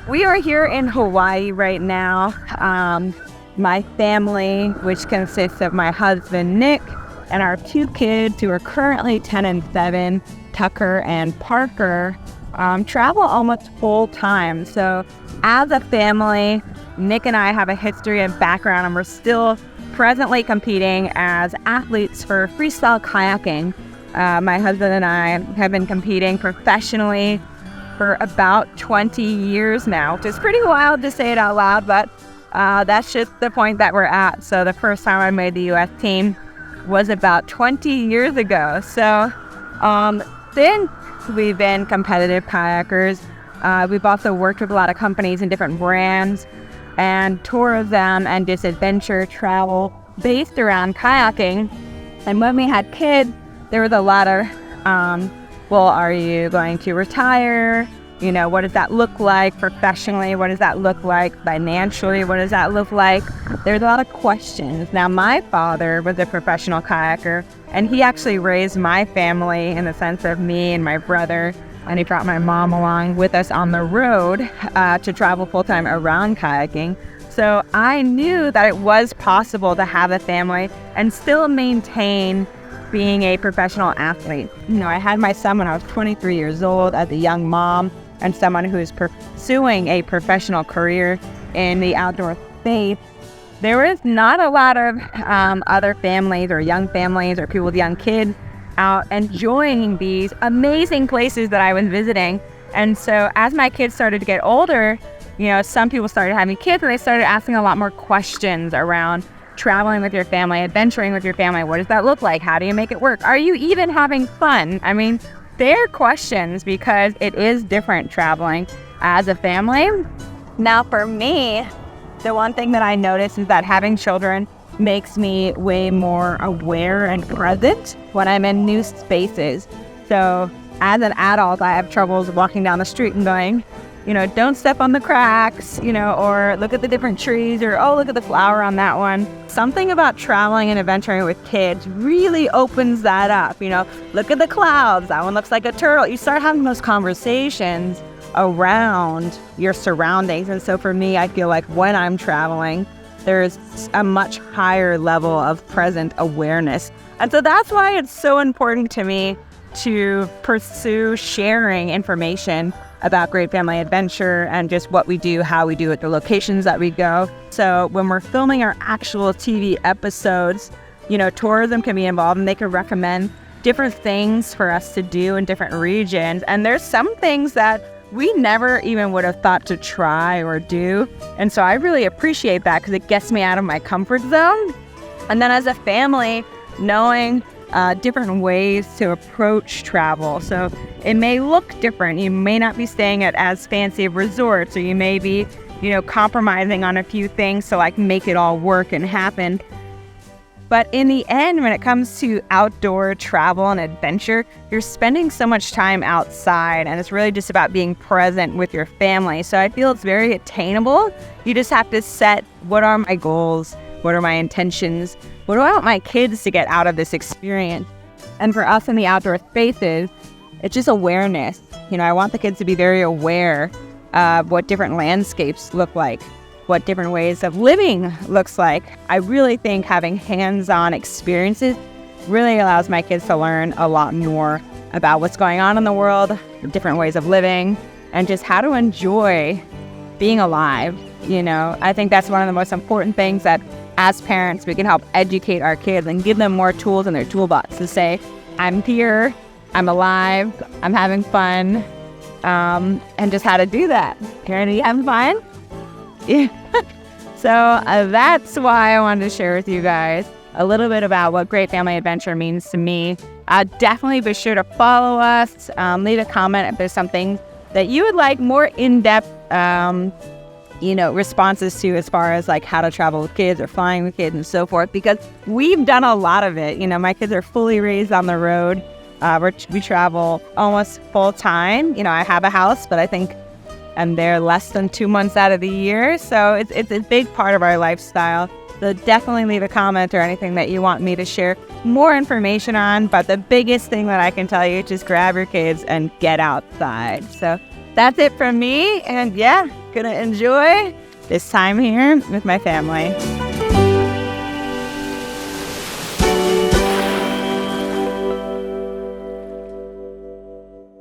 We are here in Hawaii right now. My family, which consists of my husband, Nick, and our 2 kids who are currently 10 and 7, Tucker and Parker, travel almost full time. So as a family, Nick and I have a history and background, and we're still presently competing as athletes for freestyle kayaking. My husband and I have been competing professionally for about 20 years now, which is pretty wild to say it out loud, but that's just the point that we're at. So the first time I made the U.S. team was about 20 years ago. So since we've been competitive kayakers, we've also worked with a lot of companies and different brands and tourism and just adventure travel based around kayaking. And when we had kids, there was a lot of, well, are you going to retire? You know, what does that look like professionally? What does that look like financially? What does that look like? There's a lot of questions. Now, my father was a professional kayaker, and he actually raised my family in the sense of me and my brother, and he brought my mom along with us on the road to travel full-time around kayaking. So I knew that it was possible to have a family and still maintain being a professional athlete. You know, I had my son when I was 23 years old as a young mom and someone who is pursuing a professional career in the outdoor space. There was not a lot of other families or young families or people with young kids out enjoying these amazing places that I was visiting. And so as my kids started to get older, you know, some people started having kids and they started asking a lot more questions around traveling with your family, adventuring with your family. What does that look like? How do you make it work? Are you even having fun? I mean, they're questions because it is different traveling as a family. Now, for me, the one thing that I noticed is that having children makes me way more aware and present when I'm in new spaces. So as an adult, I have troubles walking down the street and going, you know, don't step on the cracks, you know, or look at the different trees, or, oh, look at the flower on that one. Something about traveling and adventuring with kids really opens that up. You know, look at the clouds. That one looks like a turtle. You start having those conversations around your surroundings. And so for me, I feel like when I'm traveling, there's a much higher level of present awareness. And so that's why it's so important to me to pursue sharing information about Great Family Adventure and just what we do, how we do it, the locations that we go. So when we're filming our actual TV episodes, you know, tourism can be involved and they can recommend different things for us to do in different regions. And there's some things that we never even would have thought to try or do. And so I really appreciate that because it gets me out of my comfort zone. And then as a family, knowing different ways to approach travel. So it may look different. You may not be staying at as fancy of resorts, or you may be, you know, compromising on a few things to like make it all work and happen. But in the end, when it comes to outdoor travel and adventure, you're spending so much time outside, and it's really just about being present with your family. So I feel it's very attainable. You just have to set, what are my goals? What are my intentions? What do I want my kids to get out of this experience? And for us in the outdoor spaces, it's just awareness. You know, I want the kids to be very aware of what different landscapes look like, what different ways of living looks like. I really think having hands-on experiences really allows my kids to learn a lot more about what's going on in the world, different ways of living, and just how to enjoy being alive. You know, I think that's one of the most important things that as parents, we can help educate our kids and give them more tools in their toolbox to say, I'm here, I'm alive, I'm having fun, and just how to do that. Karen, are you having fun? Yeah. So that's why I wanted to share with you guys a little bit about what Great Family Adventure means to me. Definitely be sure to follow us, leave a comment if there's something that you would like more in-depth responses to, as far as like how to travel with kids or flying with kids and so forth, because we've done a lot of it. You know, my kids are fully raised on the road. We travel almost full time. You know, I have a house, but I think I'm there less than 2 months out of the year. So it's a big part of our lifestyle. So definitely leave a comment or anything that you want me to share more information on. But the biggest thing that I can tell you is just grab your kids and get outside. So that's it from me. And yeah, gonna enjoy this time here with my family.